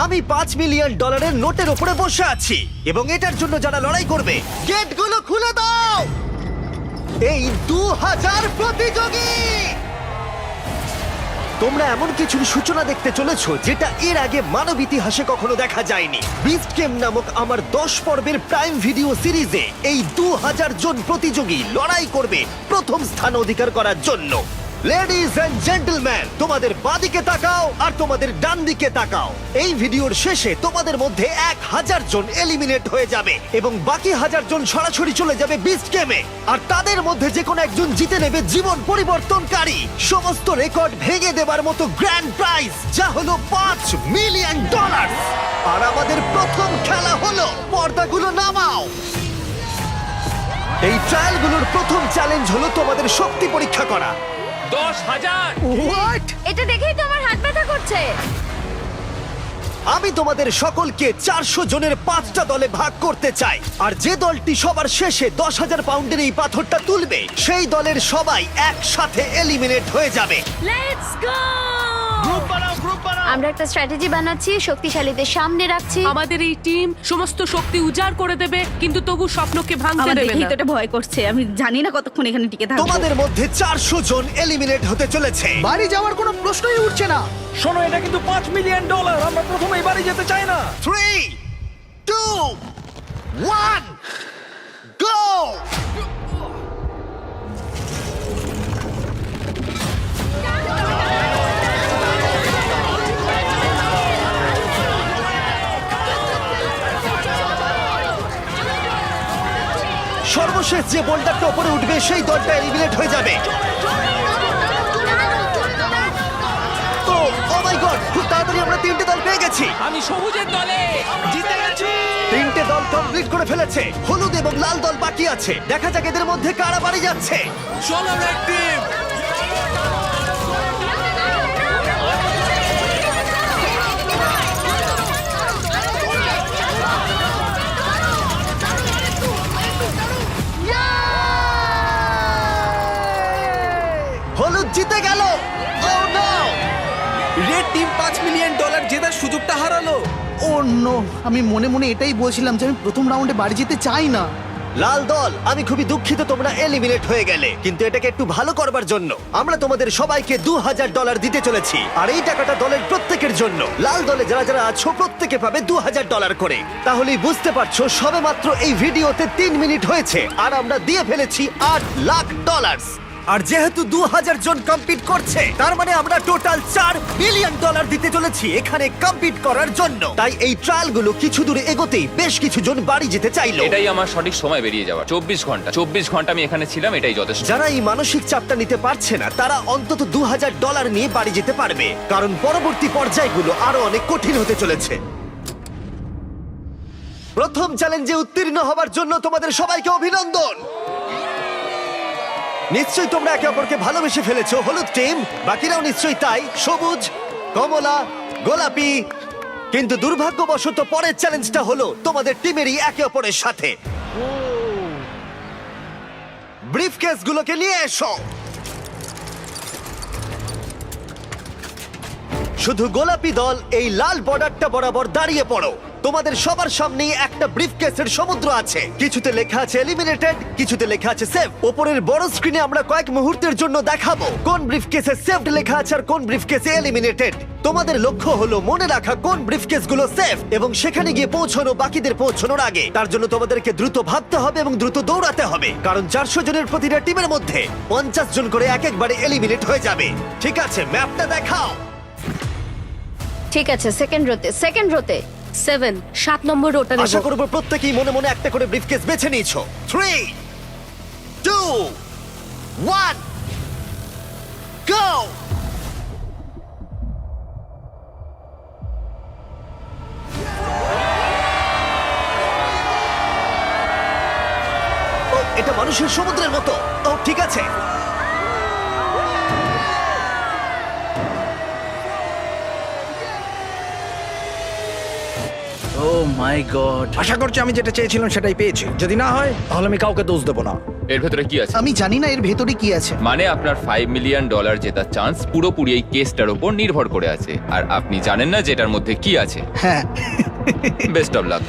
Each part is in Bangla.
আমি $5 মিলিয়ন নোটের উপরে বসে আছি এবং এটার জন্য যারা লড়াই করবে গেটগুলো খুলে দাও। এই 2000 প্রতিযোগী, তোমরা এমন কিছুর সূচনা দেখতে চলেছো যেটা এর আগে মানব ইতিহাসে কখনো দেখা যায়নি। বিস্ট গেম নামক আমার 10 পর্বের প্রাইম ভিডিও সিরিজে এই 2000 জন প্রতিযোগী লড়াই করবে প্রথম স্থান অধিকার করার জন্য। লেডিজ এন্ড জেন্টলম্যান, তোমাদের বাঁদিকে তাকাও আর তোমাদের ডান দিকে তাকাও। এই ভিডিওর শেষে তোমাদের মধ্যে 1000 জন এলিমিনেট হয়ে যাবে এবং বাকি 1000 জন সরাসরি চলে যাবে বিস্ট গেমে। আর তাদের মধ্যে যে কোনো একজন জিতে নেবে জীবন পরিবর্তনকারী সমস্ত রেকর্ড ভেঙে দেবার মতো গ্র্যান্ড প্রাইজ, যা হলো $5 মিলিয়ন। আর আমাদের প্রথম খেলা হলো, পর্দাগুলো নামাও। এই ট্রায়ালগুলোর প্রথম চ্যালেঞ্জ হলো তোমাদের শক্তি পরীক্ষা করা। 10,000 হোয়াট? এটা দেখেই তো আমার হাত ব্যথা করছে। আমি তোমাদের সকলকে 400 জনের 5টা দলে ভাগ করতে চাই, আর যে দলটি সবার শেষে 10,000 পাউন্ডের এই পাথরটা তুলবে সেই দলের সবাই একসাথে এলিমিনেট হয়ে যাবে। Let's go! গ্রুপ বানাও, গ্রুপ বানাও। আমরা একটা স্ট্র্যাটেজি বানাচ্ছি, শক্তিশালীদের সামনে রাখছি। আমাদের এই টিম সমস্ত শক্তি উজাড় করে দেবে, কিন্তু তবু স্বপ্নকে ভাঙতে আমার দেবে দেখেই না। তো এটা ভয় করছে। আমি জানি না কতক্ষণ এখানে টিকে থাকবো। তোমাদের মধ্যে 400 জন এলিমিনেট হতে চলেছে। বাড়ি যাওয়ার কোনো প্রশ্নই উঠছে না। শোনো, এটা কিন্তু $5 মিলিয়ন। আমরা প্রথমেই বাড়ি যেতে চাই না। 3, 2, 1, গো! সর্বশেষ যে বোল্ডারটা উপরে উঠবে সেই দলটা এলিমিনেট হয়ে যাবে। ও মাই গড, খুব তাড়াতাড়ি আমরা 3টে দল পেয়ে গেছি। আমি সবুজের দলে জিতে গেছি। 3টে দল কমপ্লিট করে ফেলেছে, হলুদ এবং লাল দল বাকি আছে। দেখা যাক এদের মধ্যে কারা বাড়ি যাচ্ছে। চলো রেড টিম। হলুদ জিতে গেল। Oh no! Red team $5 million জেতার সুযোগটা হারালো। ও নো, আমি মনে মনে এটাই বলছিলাম যে আমি প্রথম রাউন্ডে বাড়ি যেতে চাই না। লাল দল, আমি খুবই দুঃখিত তোমরা এলিমিনেট হয়ে গেলে, কিন্তু এটাকে একটু ভালো করবার জন্য আমরা তোমাদের সবাইকে $2,000 দিতে চলেছি। আর এই টাকাটা দলের প্রত্যেকের জন্য। লাল দলে যারা যারা আছো প্রত্যেকে পাবে $2,000 করে। তাহলেই বুঝতে পারছো সবে মাত্র এই ভিডিওতে 3 মিনিট হয়েছে আর আমরা দিয়ে ফেলেছি $8 লাখ। আর যেহেতু 2000 জন কম্পিট করছে, তার মানে আমরা টোটাল $4 মিলিয়ন দিতে চলেছি এখানে কম্পিট করার জন্য। তাই এই ট্রায়ালগুলো কিছু দূরে এগোতেই বেশ কিছু জন বাড়ি যেতে চাইলো। এটাই আমার সঠিক সময় বেরিয়ে যাওয়া। 24 ঘন্টা আমি এখানে ছিলাম, এটাই যথেষ্ট। যারা এই মানসিক চাপটা নিতে পারছে না তারা অন্তত $2,000 নিয়ে বাড়ি যেতে পারবে, কারণ পরবর্তী পর্যায়গুলো আরো অনেক কঠিন হতে চলেছে। প্রথম চ্যালেঞ্জে উত্তীর্ণ হবার জন্য তোমাদের সবাইকে অভিনন্দন। নিশ্চয়ই তোমরা একে অপরকে ভালোবেসে ফেলেছো, হলুদ টিম, বাকিরাও নিশ্চয়ই তাই, সবুজ, কমলা, গোলাপি। কিন্তু দুর্ভাগ্যবশত পরের চ্যালেঞ্জটা হলো তোমাদের টিমেরই একে অপরের সাথে। ব্রিফকেসগুলোকে নিয়ে এসো। শুধু গোলাপি দল এই লাল বর্ডারটা বরাবর দাঁড়িয়ে পড়ো। তোমাদের সবার সামনেই একটা ব্রিফকেসের সমুদ্র আছে। কিছুতে লেখা আছে এলিমিনেটেড, কিছুতে লেখা আছে সেভ। উপরের বড় স্ক্রিনে আমরা কয়েক মুহূর্তের জন্য দেখাবো কোন ব্রিফকেসে সেভড লেখা আছে আর কোন ব্রিফকেসে এলিমিনেটেড। তোমাদের লক্ষ্য হলো মনে রাখা কোন ব্রিফকেসগুলো সেভ এবং সেখানে গিয়ে পৌঁছানো বাকিদের পৌঁছানোর আগে। তার জন্য তোমাদেরকে দ্রুত ভাবতে হবে এবং দ্রুত দৌড়াতে হবে, কারণ 400 জনের প্রতিটা টিমের মধ্যে 50 জন করে এক একবারে এলিমিনেট হয়ে যাবে। ঠিক আছে, ম্যাপটা দেখাও। ঠিক আছে, সেকেন্ড রোতে 7 নম্বর রোটা আশা নেব। করব প্রত্যেকেই মনে মনে একটা করে ব্রিফকেস বেছে নিয়েছো। 3, 2, 1, গো! ও, এটা মানুষের সমুদ্রের মতো। ও ঠিক আছে। ও মাই গড, আশা করছি আমি যেটা চেয়েছিলাম সেটাই পেয়েছি। যদি না হয় তাহলে আমি কাউকে দোষ দেবো না। এর ভেতরে কি আছে? আমি জানি না এর ভেতরে কি আছে। মানে আপনার $5 মিলিয়ন জেতার চান্স পুরোপুরি এই কেসটার উপর নির্ভর করে আছে, আর আপনি জানেন না যেটার মধ্যে কি আছে। হ্যাঁ, বেস্ট অফ লাক।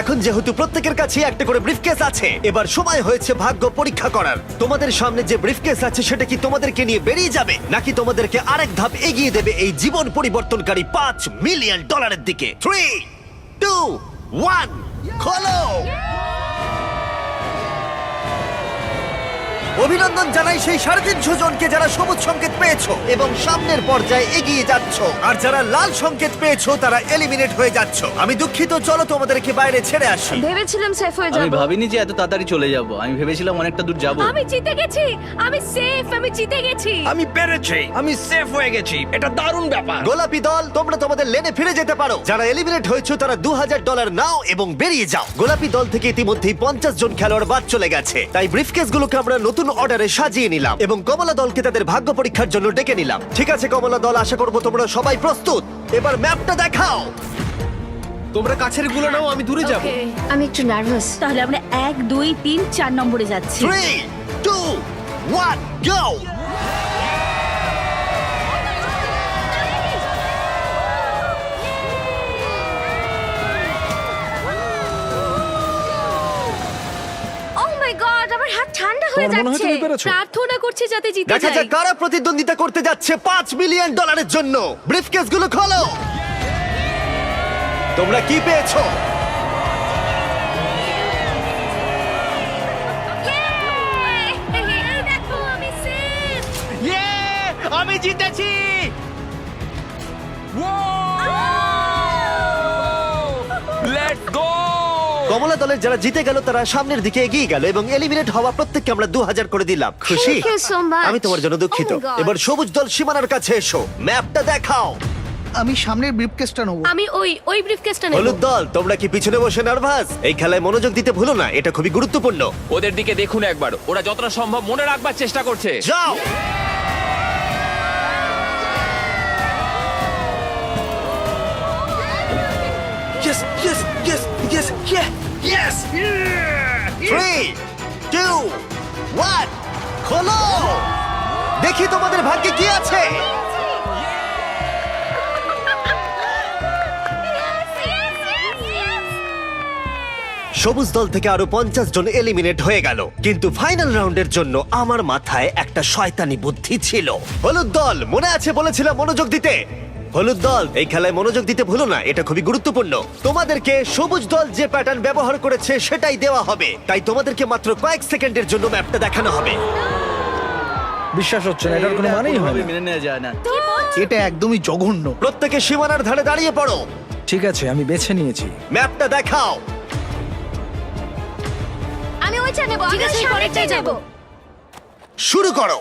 এখন যেহেতু প্রত্যেকের কাছে একটা করে ব্রিফকেস আছে, এবার সময় হয়েছে ভাগ্য পরীক্ষা করার। তোমাদের সামনে যে ব্রিফকেস আছে সেটা কি তোমাদেরকে নিয়ে বেরিয়ে যাবে, নাকি তোমাদেরকে আরেক ধাপ এগিয়ে দেবে এই জীবন পরিবর্তনকারী $5 মিলিয়ন দিকে? 3, 2, 1, খোলো! অভিনন্দন জানাই সেই 350 জনকে যারা সবুজ সংকেত পেয়েছো এবং সামনের পর্যায়ে এগিয়ে যাচ্ছ, আর যারা লাল সংকেত পেয়েছো তারা এলিমিনেট হয়ে যাচ্ছ। আমি দুঃখিত, চলো তোমাদেরকে বাইরে ছেড়ে আসি। ভেবেছিলাম সেফ হয়ে আমি যাব। ভাবিনি যে এত তাড়াতাড়ি চলে যাব। আমি ভেবেছিলাম অনেকটা দূর যাব। আমি জিতে গেছি, আমি সেফ, আমি জিতে গেছি। আমি পেরেছি, আমি সেফ হয়ে গেছি। এটা দারুণ ব্যাপার। গোলাপি দল, তোমরা তোমাদের লেনে ফিরে যেতে পারো। যারা এলিমিনেট হয়েছে তারা $2000 নাও এবং বেরিয়ে যাও। গোলাপি দল থেকে ইতিমধ্যেই 50 জন খেলোয়াড় বাদ চলে গেছে, তাই ব্রিফকেসগুলোকে আমরা নতুন অর্ডারে সাজিয়ে নিলাম এবং কমলা দলকে তাদের ভাগ্য পরীক্ষার জন্য ডেকে নিলাম। ঠিক আছে কমলা দল, আশা করবো তোমরা সবাই প্রস্তুত। এবার ম্যাপটা দেখাও। তোমরা কাছের গুলো নাও, আমি দূরে যাব। আমি একটু নার্ভাস। তাহলে আমরা 1, 2, 3, 4 নম্বরে যাচ্ছি। 3, 2, 1, go! Oh my God, আমার হাত ঠান্ডা হয়ে তোমার মনে হয় যাচ্ছে। তুমি পেরেছো? প্রার্থনা করছি যাতে জিতে দেখা যাই। যাক কারা প্রতিদ্বন্দ্বিতা করতে যাচ্ছে $5 মিলিয়ন জন্য। ব্রিফকেসগুলো খোলো। তোমরা কি পেয়েছো? এই দেখো, আমি সেফ। আমি জিতেছি। Let's go! কমলা দলের যারা জিতে গেল তারা সামনের দিকে এগিয়ে গেল এবং এলিমিনেট হওয়া প্রত্যেককে আমরা 2000 করে দিলাম। খুশি? Thank you so much. আমি তোমার জন্য দুঃখিত। Oh my God. এবার সবুজ দল সীমানার কাছে এসো, ম্যাপটা দেখাও। আমি সামনের ব্রিফকেসটা নেব। আমি ওই ব্রিফকেসটা নেব। হলুদ দল, তোমরা কি পিছনে বসে নার্ভাস? এই খেলায় মনোযোগ দিতে ভুলো না, এটা খুবই গুরুত্বপূর্ণ। ওদের দিকে দেখুন একবার, ওরা যতটা সম্ভব মনে রাখবার চেষ্টা করছে। যাও। Yes, yes, yes, yes, yeah, yes! 3, 2, 1, খোলো। দেখি তোমাদের ভাগ্যে কি আছে। সবুজ দল থেকে আরো 50 জন এলিমিনেট হয়ে গেল, কিন্তু ফাইনাল রাউন্ডের জন্য আমার মাথায় একটা শয়তানি বুদ্ধি ছিল। হলুদ দল, মনে আছে বলেছিলাম মনোযোগ দিতে। হলুদ দল, এই খেলায় মনোযোগ দিতে ভুলো না, এটা খুবই গুরুত্বপূর্ণ। তোমাদেরকে সবুজ দল যে প্যাটার্ন ব্যবহার করেছে সেটাই দেওয়া হবে, তাই তোমাদেরকে মাত্র কয়েক সেকেন্ডের জন্য ম্যাপটা দেখানো হবে। বিশ্বাস হচ্ছে না, এটার কোনো মানেই হয় না। মেনে নেওয়া যায় না। এটা একদমই জঘন্য। প্রত্যেকে সীমানার ধারে দাঁড়িয়ে পড়ো। ঠিক আছে, আমি বেছে নিয়েছি। ম্যাপটা দেখাও। আমি ওইটা নেব, আমি পরেরটাই যাব। শুরু করো।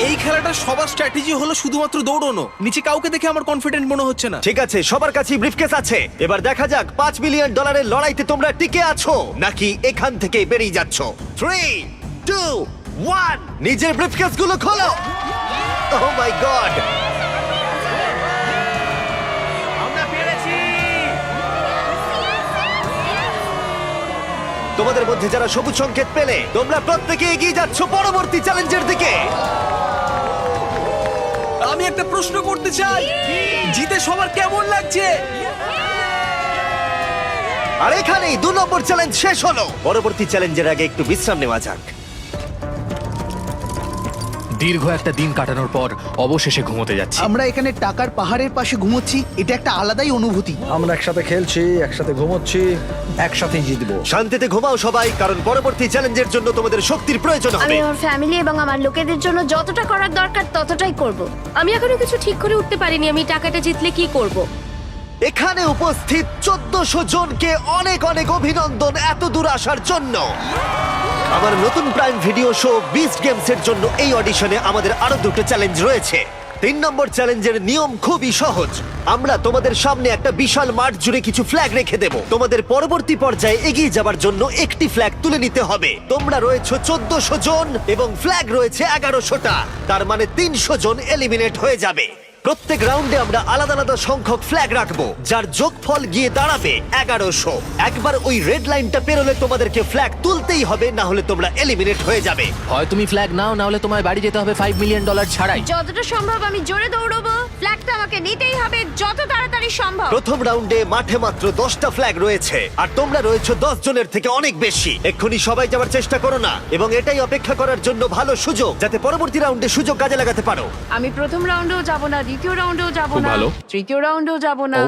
এই খেলাটা সবার স্ট্র্যাটেজি হলো শুধুমাত্র দৌড়ানো। নিচে কাউকে দেখে আমার কনফিডেন্ট মনে হচ্ছে না। ঠিক আছে, সবার কাছেই ব্রিফকেস আছে। এবার দেখা যাক $5 মিলিয়ন লড়াইতে তোমরা টিকে আছো নাকি এখান থেকে বেরিয়ে যাচ্ছ। 3, 2, 1, নিজের ব্রিফকেস গুলো খোলো। ওহ মাই গড! আমরা পেরেছি। তোমাদের মধ্যে যারা সবুজ সংকেত পেলে তোমরা প্রত্যেকে এগিয়ে যাচ্ছ পরবর্তী চ্যালেঞ্জের দিকে। আমি একটা প্রশ্ন করতে চাই, জিতে সবার কেমন লাগছে? আর এখানেই 2 নম্বর চ্যালেঞ্জ শেষ হলো। পরবর্তী চ্যালেঞ্জের আগে একটু বিশ্রাম নেওয়া যাক। দীর্ঘ একটা দিন কাটানোর পর অবশেষে ঘুমোতে যাচ্ছি। আমরা এখানে টাকার পাহাড়ের পাশে ঘুমোচ্ছি, এটা একটা আলাদাই অনুভূতি। আমরা একসাথে খেলছি, একসাথে ঘুমোচ্ছি, একসাথেই জিতবো। শান্তিতে ঘুমাও সবাই, কারণ পরবর্তী চ্যালেঞ্জের জন্য তোমাদের শক্তির প্রয়োজন আমি হবে। আমার ফ্যামিলি এবং আমার লোকেদের জন্য যতটা করার দরকার ততটাই করব। আমি এখনো কিছু ঠিক করে উঠতে পারিনি আমি টাকাটা জিতলে কি করব। এখানে উপস্থিত 1400 জনকে অনেক অনেক অভিনন্দন এত দূর আসার জন্য। আমার নতুন prime video show beast games এর জন্য এই অডিশনে আমাদের আরো 2টো চ্যালেঞ্জ রয়েছে। 3 নম্বর চ্যালেঞ্জের নিয়ম খুবই সহজ। আমরা তোমাদের সামনে একটা বিশাল মাঠ জুড়ে কিছু ফ্ল্যাগ রেখে দেব। তোমাদের পরবর্তী পর্যায়ে এগিয়ে যাবার জন্য একটি ফ্ল্যাগ তুলে নিতে হবে। তোমরা রয়েছে 1400 জন এবং ফ্ল্যাগ রয়েছে 1100টা। তার মানে 300 জন এলিমিনেট হয়ে যাবে। প্রত্যেক রাউন্ডে আমরা আলাদা আলাদা সংখ্যক ফ্ল্যাগ রাখবো, যার যোগফল গিয়ে দাঁড়াবে 1100। একবার ওই রেড লাইনটা পেরোলে তোমাদেরকে ফ্ল্যাগ তুলতেই হবে, না হলে তোমরা এলিমিনেট হয়ে যাবে। হয় তুমি ফ্ল্যাগ নাও, না হলে তোমায় বাড়ি যেতে হবে $5 মিলিয়ন ছাড়াই। যতটা সম্ভব আমি জোরে দৌড়বো। ফ্ল্যাগটা আমাকে নিতেই হবে যত তাড়াতাড়ি সম্ভব। প্রথম রাউন্ডে মাঠে মাত্র 10টা ফ্ল্যাগ রয়েছে, আর তোমরা রয়েছে 10 জনের থেকে অনেক বেশি। এক্ষুনি সবাই যাওয়ার চেষ্টা করো না, এবং এটাই অপেক্ষা করার জন্য ভালো সুযোগ, যাতে পরবর্তী রাউন্ডে সুযোগ কাজে লাগাতে পারো। আমি প্রথম রাউন্ডেও যাব না, দ্বিতীয় রাউন্ডেও যাব খুব না, ভালো। তৃতীয় রাউন্ডেও যাব না।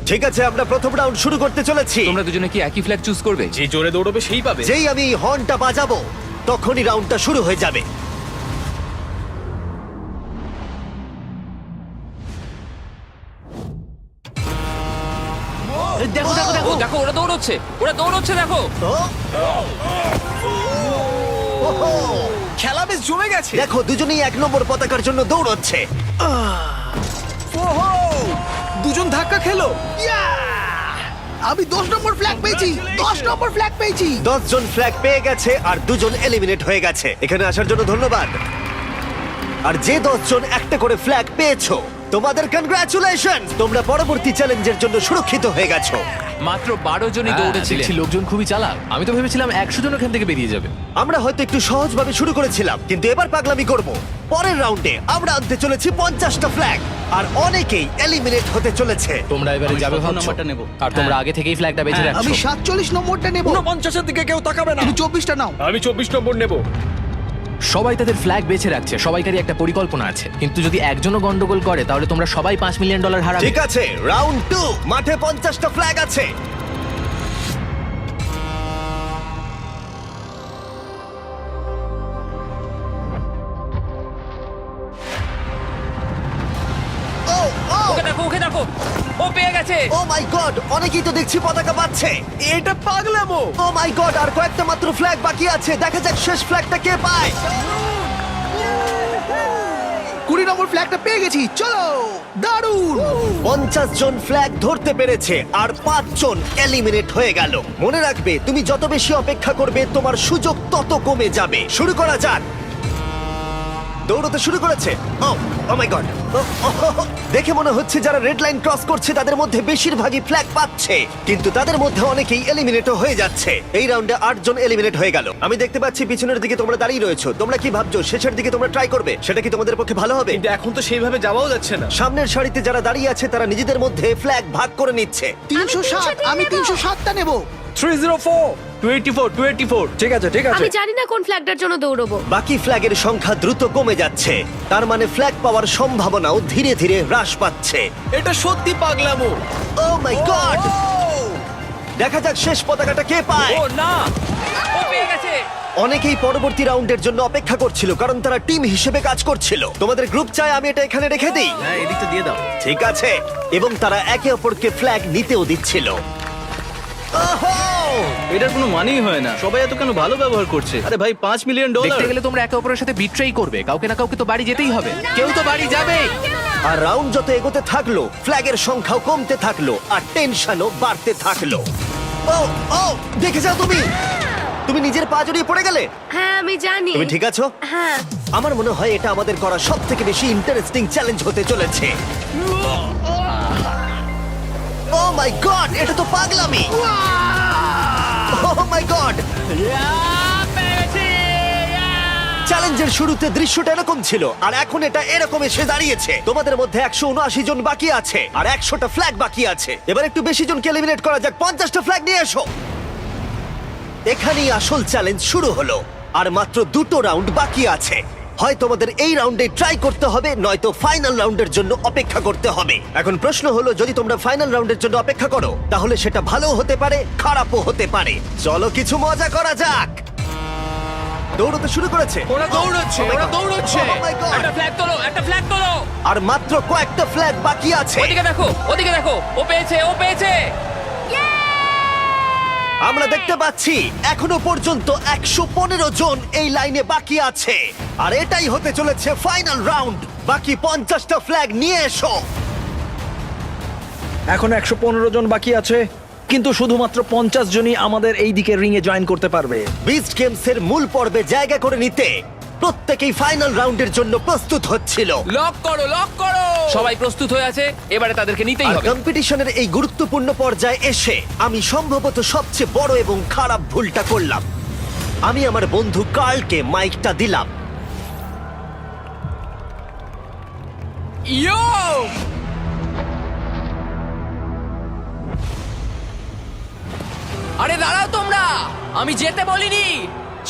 ঠিক আছে, আমরা প্রথম রাউন্ড শুরু করতে চলেছি। তোমরা দুজনে কি একই ফ্ল্যাগ চুজ করবে? যে জোরে দৌড়বে সেই পাবে। যেই আমি এই হর্নটা বাজাবো, তখনই রাউন্ডটা শুরু হয়ে যাবে। দেখো দেখো দেখো ও দেখো, ওরা দৌড়চ্ছে, ওরা দৌড়চ্ছে, দেখো। ওহো! খেলা বেশ জমে গেছে। দেখো, দুজনেই 1 নম্বর পতাকার জন্য দৌড়চ্ছে। ওহো! দুজন ধাক্কা খেলো। আমি 10 নম্বর ফ্ল্যাগ পেয়েছি, 10 নম্বর ফ্ল্যাগ পেয়েছি। 10 জন ফ্ল্যাগ পেয়ে গেছে আর 2 জন এলিমিনেট হয়ে গেছে। এখানে আসার জন্য ধন্যবাদ। আর যে 10 জন একটা করে ফ্ল্যাগ পেয়েছো, তোমাদের কনগ্রাচুলেশন, তোমরা পরবর্তী চ্যালেঞ্জের জন্য সুরক্ষিত হয়ে গেছো। মাত্র 12 জনই দৌড়েছিলেন। দেখছি লোকজন খুবই চালাক। আমি তো ভেবেছিলাম 100 জন ওখান থেকে বেরিয়ে যাবে। আমরা হয়তো একটু সহজভাবে শুরু করেছিলাম, কিন্তু এবার পাগলামি করব। পরের রাউন্ডে আমরা আনতে চলেছি 50টা ফ্ল্যাগ, আর অনেকেই এলিমিনেট হতে চলেছে। তোমরা এবারে যাবে ভাবছো, নাম্বারটা নেবো। আর তোমরা আগে থেকেই ফ্ল্যাগটা বেঁচে রাখছো। আমি 47 নম্বরটা নেব। 49-এর দিকে কেউ তাকাবে না। তুমি 24টা নাও। আমি 24 নম্বর নেব। সবাই তাদের ফ্ল্যাগ বেঁচে রাখছে, সবাইকারই একটা পরিকল্পনা আছে। কিন্তু যদি একজনও গন্ডগোল করে, তাহলে তোমরা সবাই $5 মিলিয়ন হারাবে। ঠিক আছে, রাউন্ড 2, মাঠে 50টা ফ্ল্যাগ আছে। ও ও ওকে দেখো, ওকে দেখো, ও পেয়ে গেছে। ও মাই গড, অনেকেই তো দেখছি পতাকা পাচ্ছে। এটা পাগলামো। ও মাই গড, আর কয়েকটা মাত্র ফ্ল্যাগ বাকি আছে। দেখা যাক শেষ ফ্ল্যাগটা কে পায়। 20 নম্বর ফ্ল্যাগটা পেয়ে গেছি, চলো। দারুণ। 50 জন ফ্ল্যাগ ধরতে পেরেছে, আর 5 জন এলিমিনেট হয়ে গেল। মনে রাখবে, তুমি যত বেশি অপেক্ষা করবে, তোমার সুযোগ তত কমে যাবে। শুরু করা যাক। দৌড়তে শুরু করেছে। ও মাই গড, দেখে মনে হচ্ছে যারা রেড লাইন ক্রস করছে তাদের মধ্যে বেশিরভাগই ফ্ল্যাগ পাচ্ছে, কিন্তু তাদের মধ্যে অনেকেই এলিমিনেটও হয়ে যাচ্ছে। এই রাউন্ডে 8 জন এলিমিনেট হয়ে গেল। আমি দেখতে পাচ্ছি পিছনের দিকে তোমরা দাঁড়িয়ে রয়েছো। তোমরা কি ভাবছো শেষের দিকে তোমরা ট্রাই করবে? সেটা কি তোমাদের পক্ষে ভালো হবে? কিন্তু এখন তো সেইভাবে যাওয়াও যাচ্ছে না। সামনের সারিতে যারা দাঁড়িয়ে আছে তারা নিজেদের মধ্যে ফ্ল্যাগ ভাগ করে নিচ্ছে। 307, আমি 307টা নেব। 304, 284, 284। ঠিক আছে ঠিক আছে। আমি জানি না কোন ফ্ল্যাগটার জন্য দৌড়বো। বাকি ফ্ল্যাগের সংখ্যা দ্রুত কমে যাচ্ছে, তার মানে ফ্ল্যাগ পাওয়ার সম্ভাবনাও ধীরে ধীরে হ্রাস পাচ্ছে। এটা সত্যি পাগলামো। ও মাই গড! দেখা যাক শেষ পতাকাটা কে পায়। ও না, ও পেয়ে গেছে। অনেকেই পরবর্তী রাউন্ডের জন্য অপেক্ষা করছিল, কারণ তারা টিম হিসেবে কাজ করছিল। তোমাদের গ্রুপ চাই আমি এটা এখানে রেখে দিই? হ্যাঁ, এদিকটা দিয়ে দাও। ঠিক আছে। এবং তারা একে অপরকে ফ্ল্যাগ নিতেও দিচ্ছিল। ওহো! এটার কোনো মানেই হয় না। সবাই এত কেন ভালো ব্যবহার করছে? আরে ভাই, $5 মিলিয়ন। দেখতে গেলে তোমরা একে অপরের সাথে বিট্রেই করবে। কাউকে না কাউকে তো বাড়ি যেতেই হবে। কেউ তো বাড়ি যাবে। আর রাউন্ড যত এগোতে থাকলো, ফ্ল্যাগের সংখ্যাও কমতে থাকলো, আর টেনশনও বাড়তে থাকলো। ও ও, দেখে যাও তুমি। তুমি নিজের পা জড়িয়ে পড়ে গেলে। হ্যাঁ, আমি জানি। তুমি ঠিক আছো? হ্যাঁ। আমার মনে হয় এটা আমাদের করা সবথেকে বেশি ইন্টারেস্টিং চ্যালেঞ্জ হতে চলেছে। ও মাই গড, এটা তো পাগলামি। ও মাই গড! চ্যালেঞ্জের শুরুতে দৃশ্যটা এরকম ছিল, আর এখন এটা এরকম এসে দাঁড়িয়েছে। তোমাদের মধ্যে 179 জন বাকি আছে, আর 100টা ফ্ল্যাগ বাকি আছে। এবার একটু বেশি জনকে এলিমিনেট করা যাক। 50টা ফ্ল্যাগ নিয়ে এসো। এখানেই আসল চ্যালেঞ্জ শুরু হলো, আর মাত্র 2টো রাউন্ড বাকি আছে। হয় তোমাদের এই রাউন্ডে ট্রাই করতে হবে, নয়তো ফাইনাল রাউন্ডের জন্য অপেক্ষা করতে হবে। এখন প্রশ্ন হলো, যদি তোমরা ফাইনাল রাউন্ডের জন্য অপেক্ষা করো, তাহলে সেটা ভালোও হতে পারে, খারাপও হতে পারে। চলো কিছু মজা করা যাক। দৌড়তে শুরু করেছে। ওরা দৌড়চ্ছে, Oh my ওরা God! দৌড়চ্ছে। Oh my God! একটা ফ্ল্যাগ তোলো, একটা ফ্ল্যাগ তোলো। আর মাত্র কয়েকটা ফ্ল্যাগ বাকি আছে। ওদিকে দেখো, ওদিকে দেখো, ও পেয়েছে, ও পেয়েছে। আমরা দেখতে পাচ্ছি এখনো পর্যন্ত 115 জন এই লাইনে বাকি আছে, আর এটাই হতে চলেছে ফাইনাল রাউন্ড। বাকি 50টা ফ্ল্যাগ নিয়ে এসো। এখন 115 জন বাকি আছে, কিন্তু শুধুমাত্র 50 জনই আমাদের এই দিকে রিং এ জয়েন করতে পারবে। বিস্ট গেমসের মূল পর্বে জায়গা করে নিতে প্রত্যেকেই ফাইনাল রাউন্ডের জন্য প্রস্তুত হচ্ছিল। লক করো, লক করো। সবাই প্রস্তুত হয়ে আছে, এবারে তাদেরকে নিতেই আর হবে। কম্পিটিশনের এই গুরুত্বপূর্ণ পর্যায়ে এসে আমি সম্ভবত সবচেয়ে বড় এবং খারাপ ভুলটা করলাম। আমি আমার বন্ধু কার্লকে মাইকটা দিলাম। ইয়ো! আরে দাঁড়াও তোমরা, আমি যেতে বলিনি।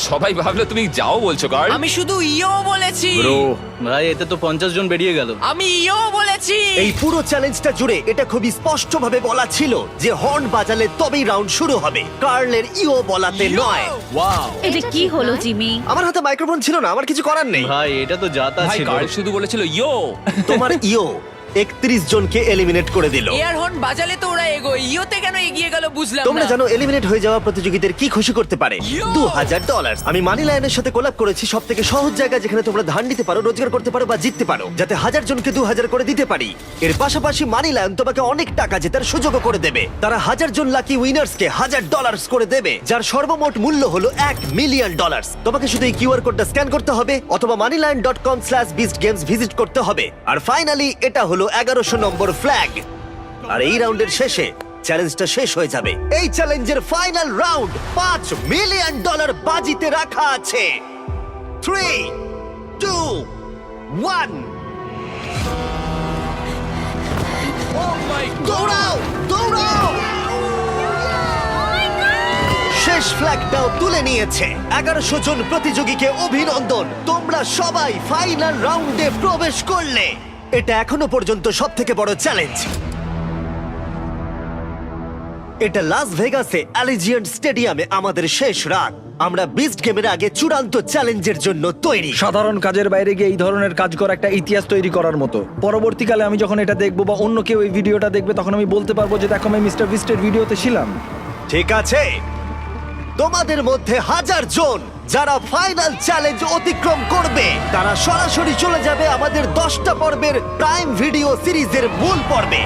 সবাই ভাবলো তুমি যাও বলছো কার্ল। আমি শুধু ইও বলেছি। ভাই এতে তো 50 জন বেরিয়ে গেল। আমি ইও বলেছি। এই পুরো চ্যালেঞ্জটা জুড়ে এটা খুবই স্পষ্টভাবে বলা ছিল যে হর্ন বাজালে তবেই রাউন্ড শুরু হবে, কার্লের ইও বলাতে নয়। এটা কি হলো জিমি? আমার হাতে মাইক্রোফোন ছিল না, আমার কিছু করার নেই। ভাই এটা তো যাতা ভাই ছিল। কার্ল শুধু বলেছিল ইয়ো। তোমার ইও 31 জনকে এলিমিনেট করে দিল। এয়ার হর্ন বাজালে তো ওরা এগোয়, ইওতে কেন এগিয়ে গেল বুঝলাম তোমরা না। জানো এলিমিনেট হয়ে যাওয়া প্রতিযোগীদের কি খুশি করতে পারে? $2000। আমি মানি লায়নের সাথে কোলাব করেছি, সব থেকে সহজ জায়গা যেখানে তোমরা ধার নিতে পারো, রোজগার করতে পারো বা জিততে পারো, যাতে 1000 জনকে 2000 করে দিতে পারি। এর পাশাপাশি মানি লায়ন তোমাকে অনেক টাকা জেতার সুযোগও করে দেবে। তারা 1000 জন লাকি উইনার্সকে $1000 করে দেবে, যার সর্বমোট মূল্য হলো $1 মিলিয়ন। তোমাকে শুধু এই কিউআর কোডটা স্ক্যান করতে হবে অথবা moneylion.com/beastgames ভিজিট করতে হবে। আর ফাইনালি এটা হলো 1100 নম্বর ফ্ল্যাগ। আর এই রাউন্ডের শেষে চ্যালেঞ্জটা শেষ হয়ে যাবে। এই চ্যালেঞ্জের ফাইনাল রাউন্ড $5 মিলিয়ন বাজিতে রাখা আছে। 3, 2, 1 দৌড়াও, দৌড়াও! শেষ ফ্ল্যাগটাও তুলে নিয়েছে। 1100 জন প্রতিযোগীকে অভিনন্দন, তোমরা সবাই ফাইনাল রাউন্ডে প্রবেশ করলে। এটা এখনো পর্যন্ত সবথেকে বড় চ্যালেঞ্জ। এটা লাস ভেগাসে অ্যালিজিয়েন্ট স্টেডিয়ামে আমাদের শেষ রাত। আমরা বিস্ট গেমের আগে চূড়ান্ত চ্যালেঞ্জের জন্য তৈরি। সাধারণ কাজের বাইরে গিয়ে এই ধরনের কাজ করা একটা ইতিহাস তৈরি করার মতো। পরবর্তীকালে আমি যখন এটা দেখবো বা অন্য কেউ এই ভিডিওটা দেখবে, তখন আমি বলতে পারবো যে দেখো আমি মিস্টার বিস্টের ভিডিওতে ছিলাম। ঠিক আছে, তোমাদের মধ্যে 1000 জন যারা ফাইনাল চ্যালেঞ্জ অতিক্রম করবে, তারা সরাসরি চলে যাবে আমাদের 10টা পর্বের প্রাইম ভিডিও সিরিজের মূল পর্বে।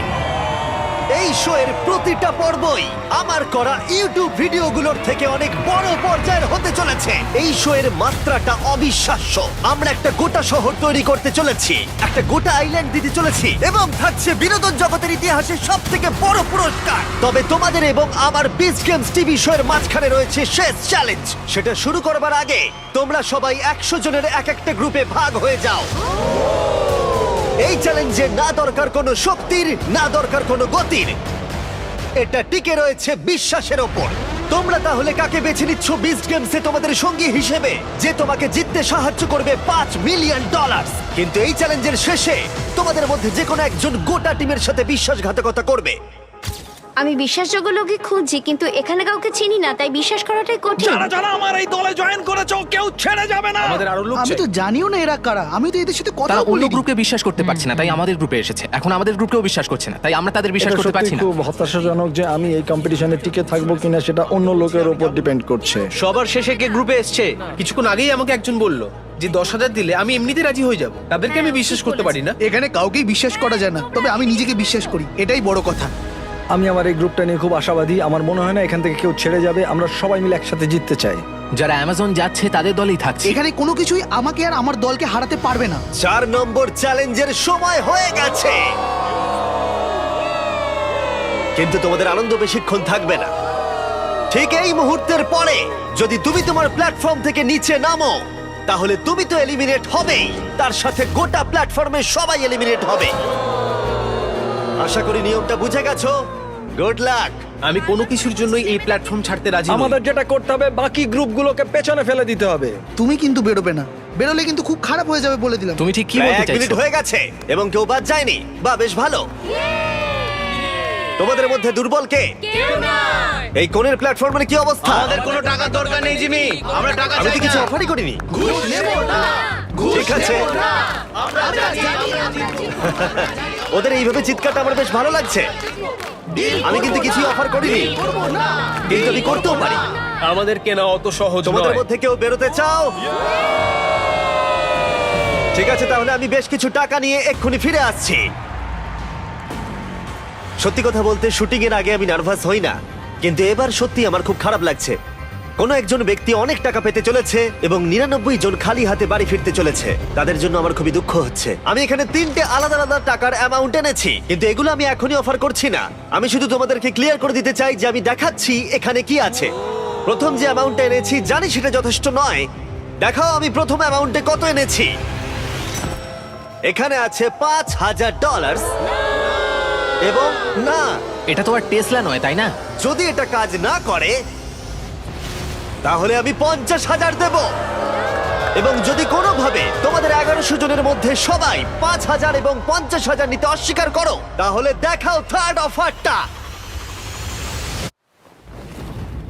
এই শো এর প্রতিটা পর্বই আমার করা ইউটিউব ভিডিওগুলোর থেকে অনেক বড় পর্যায়ের হতে চলেছে। এই শো এর মাত্রাটা অবিশ্বাস্য। আমরা একটা গোটা শহর তৈরি করতে চলেছি, একটা গোটা আইল্যান্ড দিতে চলেছি, এবং থাকছে বিনোদন জগতের ইতিহাসে সবথেকে বড় পুরস্কার। তবে তোমাদের এবং আমার বিস্ট গেমস টিভি শো এর মাঝখানে রয়েছে শেষ চ্যালেঞ্জ। সেটা শুরু করবার আগে তোমরা সবাই 100 জনের এক একটা গ্রুপে ভাগ হয়ে যাও। এই চ্যালেঞ্জে না দরকার কোনো শক্তির, না দরকার কোনো গতির, এটা টিকে রয়েছে বিশ্বাসের ওপর। তোমরা তাহলে কাকে বেছে নিচ্ছ বিস্ট গেমসে তোমাদের সঙ্গী হিসেবে, যে তোমাকে জিততে সাহায্য করবে $5 মিলিয়ন? কিন্তু এই চ্যালেঞ্জের শেষে তোমাদের মধ্যে যে কোনো একজন গোটা টিমের সাথে বিশ্বাসঘাতকতা করবে। আমি বিশ্বাসযোগ্য লোকই খুঁজছি, কিন্তু এখানে কাউকে চিনি না, তাই বিশ্বাস করাটাই কঠিন। যারা আমার এই দলে জয়েন করেছো, কেউ ছেড়ে যাবে না। আমাদের আরো লোক আমি তো জানিও না এরা কারা, আমি তো এদের সাথে কথা তারা অন্য বলিনি। গ্রুপকে বিশ্বাস করতে পারছে না, তাই আমাদের গ্রুপে এসেছে। এখন আমাদের গ্রুপকেও বিশ্বাস করছে না, তাই আমরা তাদের বিশ্বাস এটা করতে সত্যি পারছি না। খুব হতাশাজনক যে আমি এই কম্পিটিশনে টিকে থাকবো কিনা সেটা অন্য লোকের উপর ডিপেন্ড করছে। সবার শেষে কে গ্রুপে এসছে? কিছুক্ষণ আগেই আমাকে একজন বলল যে 10,000 দিলে আমি এমনিতে রাজি হয়ে যাব। তাদেরকে আমি বিশ্বাস করতে পারি না। এখানে কাউকেই বিশ্বাস করা যায় না, তবে আমি নিজেকে বিশ্বাস করি, এটাই বড় কথা। আমি আমার এই গ্রুপটা নিয়ে খুব আশাবাদী। আমার মনে হয় না এখান থেকে কেউ ছেড়ে যাবে। আমরা সবাই মিলে একসাথে জিততে চাই। যারা অ্যামাজন যাচ্ছে তাদের দলেই থাকছে। এখানে কোনো কিছুই আমাকে আর আমার দলকে হারাতে পারবে না। 4 নম্বর চ্যালেঞ্জের সময় হয়ে গেছে, কিন্তু তোমাদের আনন্দ বেশিক্ষণ থাকবে না। ঠিক এই মুহূর্তের পরে যদি তুমি তোমার প্ল্যাটফর্ম থেকে নিচে নামো, তাহলে তুমি তো এলিমিনেট হবেই, তার সাথে গোটা প্ল্যাটফর্মে সবাই এলিমিনেট হবে। আশা করি নিয়মটা বুঝে গেছো। Good luck. আমি কোনো কিছুর জন্যই এই প্ল্যাটফর্ম ছাড়তে রাজি নই। আমাদের যেটা করতে হবে, বাকি গ্রুপগুলোকে পেছনে ফেলে দিতে হবে। তুমি কিন্তু বেরোবে না, বেরোলে কিন্তু খুব খারাপ হয়ে যাবে বলে দিলাম। তুমি ঠিক কি প্রায় বলতে 1 মিনিট চাইছো? হয়ে গেছে এবং কেউ বাদ যায়নি। বা বেশ ভালো। তোমাদের মধ্যে দুর্বল কে? এই কোণের প্ল্যাটফর্মের কি অবস্থা? আমাদের কোনো টাকার দরকার নেই জিমি, আমরা টাকা আমি তো চাই কিছু না। অফারই করিনি। ঠিক আছে, ওদের এইভাবে চিৎকারটা আমার বেশ ভালো লাগছে। আমি কিন্তু কিছু অফার করিনি, কিন্তু আমি করতেও পারি। আমাদের কেনা অত সহজ তোমাদের নয়। মধ্যে কেউ বেরোতে চাও? ঠিক আছে, তাহলে আমি বেশ কিছু টাকা নিয়ে এক্ষুনি ফিরে আসছি। সত্যি কথা বলতে শুটিং এর আগে আমি নার্ভাস হই না, কিন্তু এবার সত্যি আমার খুব খারাপ লাগছে। কোনো একজন ব্যক্তি অনেক টাকা পেতে চলেছে এবং 99 জন খালি হাতে বাড়ি ফিরতে চলেছে। তাদের জন্য আমার খুবই দুঃখ হচ্ছে। আমি এখানে 3টে আলাদা আলাদা টাকার অ্যামাউন্ট এনেছি, কিন্তু এগুলো আমি এখনই অফার করছি না। আমি শুধু তোমাদেরকে ক্লিয়ার করে দিতে চাই যে আমি দেখাচ্ছি এখানে কি আছে। প্রথম যে অ্যামাউন্টটা এনেছি জানি সেটা যথেষ্ট নয়। দেখাও আমি প্রথম অ্যামাউন্টে কত এনেছি। এখানে আছে $5,000 এবং না, এটা তো আর টেসলা নয়, তাই না? যদি এটা কাজ না করে তাহলে আমি 50,000 দেব। এবং যদি কোনোভাবে তোমাদের 1100 জনের মধ্যে সবাই 5,000 এবং 50,000 নিতে অস্বীকার করো, তাহলে দেখাও থার্ড অফারটা।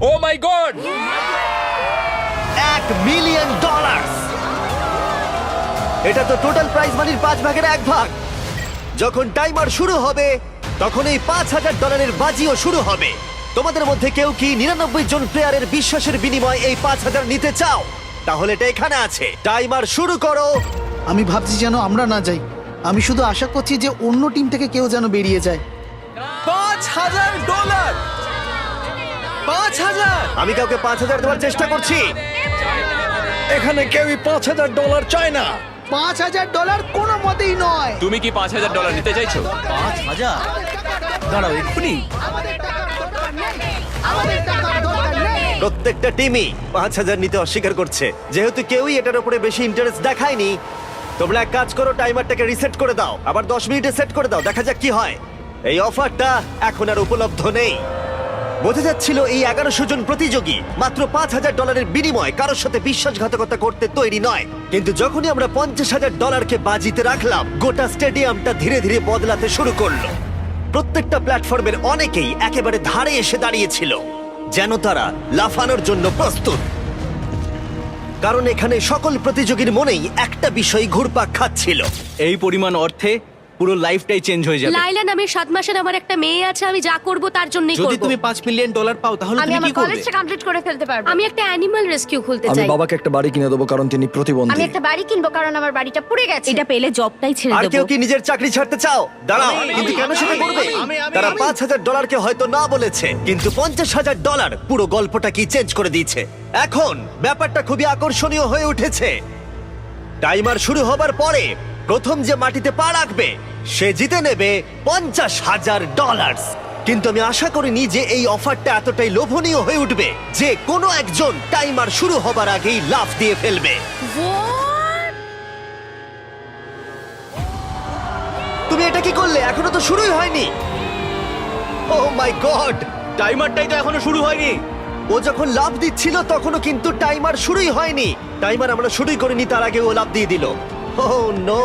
ও মাই গড! $1 মিলিয়ন। এটা তো টোটাল প্রাইজ মানির 5 ভাগের 1 ভাগ। যখন টাইমার শুরু হবে তখন এই $5,000 বাজিও শুরু হবে। তোমাদের মধ্যে কেউ কি 99 জন প্লেয়ারের বিশ্বাসের বিনিময়ে এই 5,000 নিতে চাও? তাহলে এটা এখানে আছে। টাইমার শুরু করো। আমি ভাবছি যেন আমরা না যাই। আমি শুধু আশা করছি যে অন্য টিম থেকে কেউ যেন বেরিয়ে যায়। $5,000! 5,000! আমি কাউকে 5,000 দেওয়ার চেষ্টা করছি। এখানে কেউই $5,000 চায় না। $5,000 কোনো মতেই নয়। তুমি কি $5,000 নিতে চাইছো? 5,000? দাঁড়াও এক্ষুনি। প্রত্যেকটা টিমই 5,000 নিতে অস্বীকার করছে। যেহেতু কেউই এটার উপরে বেশি ইন্টারেস্ট দেখায়নি, তোমরা এক কাজ করো, টাইমারটাকে রিসেট করে দাও, আবার 10 মিনিটে সেট করে দাও, দেখা যাক কি হয়। এই অফারটা এখন আর উপলব্ধ নেই। বোঝা যাচ্ছিল এই 1100 জন প্রতিযোগী মাত্র $5,000 বিনিময়ে কারোর সাথে বিশ্বাসঘাতকতা করতে তৈরি নয়। কিন্তু যখনই আমরা $50,000 বাজিতে রাখলাম, গোটা স্টেডিয়ামটা ধীরে ধীরে বদলাতে শুরু করলো। প্রত্যেকটা প্ল্যাটফর্মের অনেকেই একেবারে ধারে এসে দাঁড়িয়েছিল, যেন তারা লাফানোর জন্য প্রস্তুত। কারণ এখানে সকল প্রতিযোগীর মনেই একটা বিষয় ঘুরপাক খাচ্ছিল। এই পরিমাণ অর্থে পুরো লাইফটাই চেঞ্জ হয়ে যাবে। লাইলা নামের 7 মাসের আমার একটা মেয়ে আছে, আমি যা করব তার জন্যই করব। যদি তুমি $5 মিলিয়ন পাও তাহলে আমি তুমি আমার কি করবে? কলেজটা কমপ্লিট করে ফেলতে পারবো। আমি একটা অ্যানিমাল রেস্কিউ খুলতে আমি চাই। বাবাকে একটা বাড়ি কিনে দেবো কারণ তিনি আমি প্রতিবন্ধী। একটা বাড়ি কিনবো কারণ আমার বাড়িটা পুড়ে গেছে। এটা পেলে জবটাই ছেড়ে আর দেবো। কেউ কি নিজের চাকরি ছাড়তে চাও? দাঁড়াও, কিন্তু কেন সেটা করবে? তারা $5,000 হয়তো না বলেছে, কিন্তু $50,000 পুরো গল্পটা কি চেঞ্জ করে দিয়েছে। এখন ব্যাপারটা খুবই আকর্ষণীয় হয়ে উঠেছে। টাইমার শুরু হবার পরে প্রথম যে মাটিতে পা রাখবে সে জিতে নেবে $50,000। কিন্তু আমি আশা করিনি যে এই অফারটা এতটাই লোভনীয় হয়ে উঠবে যে কোনো একজন টাইমার শুরু হবার আগেই লাফ দিয়ে ফেলবে। তুমি এটা কি করলে? এখনো তো শুরুই হয়নি। ও মাই গড! টাইমারটাই তো এখনো শুরু হয়নি। ও যখন লাফ দিচ্ছিল তখনও কিন্তু টাইমার শুরুই হয়নি। টাইমার আমরা শুরুই করিনি, তার আগে ও লাফ দিয়ে দিল। Oh no!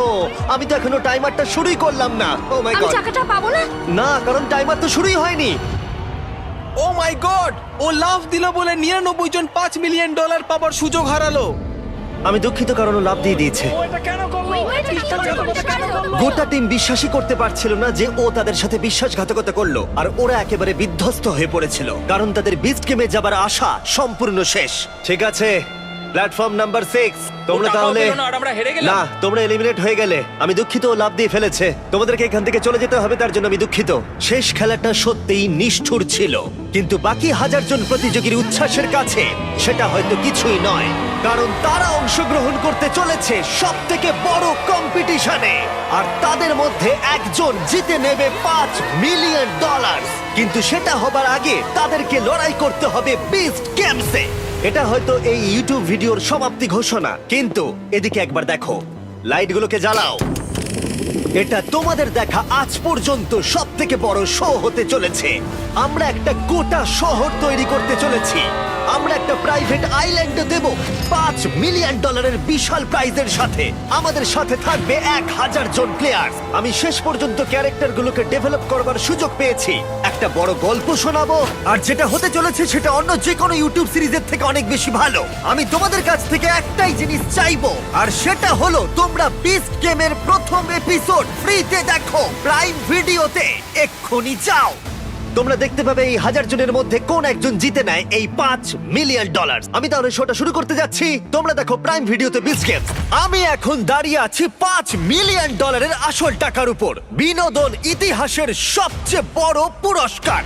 আমি তো এখনো টাইমারটা শুরুই করলাম না। ও মাই আমি গড! টাকাটা পাবো না। না, কারণ টাইমার তো শুরুই হয়নি। ও মাই গড! ও লাফ দিল বলে 99 জন $5 মিলিয়ন পাবার সুযোগ হারালো। আমি দুঃখিত, কারণ ও লাফ দিয়ে দিয়েছে। গোটা টিম বিশ্বাসই করতে পারছিল না যে ও তাদের সাথে বিশ্বাসঘাতকতা করলো, আর ওরা একেবারে বিধ্বস্ত হয়ে পড়েছিল কারণ তাদের বিস্ট গেমে যাবার আশা সম্পূর্ণ শেষ। ঠিক আছে, প্ল্যাটফর্ম নাম্বার 6 তোমরা টাকাও তাহলে পেলো না আর আমরা হেরে গেলাম। না, তোমরা এলিমিনেট হয়ে গেলে। আমি দুঃখিত, ও লাফ দিয়ে ফেলেছে। তোমাদেরকে এখান থেকে চলে যেতে হবে, তার জন্য আমি দুঃখিত। শেষ খেলাটা সত্যিই নিষ্ঠুর ছিল, কিন্তু বাকি 1000 জন প্রতিযোগীর উচ্ছ্বাসের কাছে সেটা হয়তো কিছুই নয়, কারণ তারা অংশগ্রহণ করতে চলেছে সব থেকে বড় কম্পিটিশনে, আর তাদের মধ্যে একজন জিতে নেবে $5 মিলিয়ন। কিন্তু সেটা হবার আগে তাদেরকে লড়াই করতে হবে বিস্ট গেমসে। এটা হয়তো এই ইউটিউব ভিডিওর সমাপ্তি ঘোষণা, কিন্তু এদিকে একবার দেখো, লাইটগুলোকে জ্বালাও। এটা তোমাদের দেখা আজ পর্যন্ত সব থেকে বড় শো হতে চলেছে। আমরা একটা গোটা শহর তৈরি করতে চলেছি। আমরা একটা প্রাইভেট আইল্যান্ডে দেব $5 মিলিয়ন বিশাল প্রাইজের সাথে। আমাদের সাথে থাকবে 1000 জন প্লেয়ার। আমি শেষ পর্যন্ত ক্যারেক্টারগুলোকে ডেভেলপ করবার সুযোগ পেয়েছি। একটা বড় গল্প শোনাবো, আর যেটা হতে চলেছে সেটা অন্য যে কোনো ইউটিউব সিরিজের থেকে অনেক বেশি ভালো। আমি তোমাদের কাছ থেকে একটাই জিনিস চাইবো, আর সেটা হলো তোমরা বিস্ট গেমের প্রথম এপিসোড ফ্রিতে দেখো প্রাইম ভিডিওতে। এক্ষুনি যাও। তোমরা দেখতে পাবে এই 1000 জনের মধ্যে কোন একজন জিতে নেয় এই $5 মিলিয়ন। আমি তাহলে শোটা শুরু করতে যাচ্ছি। তোমরা দেখো প্রাইম ভিডিওতে বিচ গেমস। আমি এখন দাঁড়িয়ে আছি $5 মিলিয়ন আসল টাকার উপর, বিনোদন ইতিহাসের সবচেয়ে বড় পুরস্কার।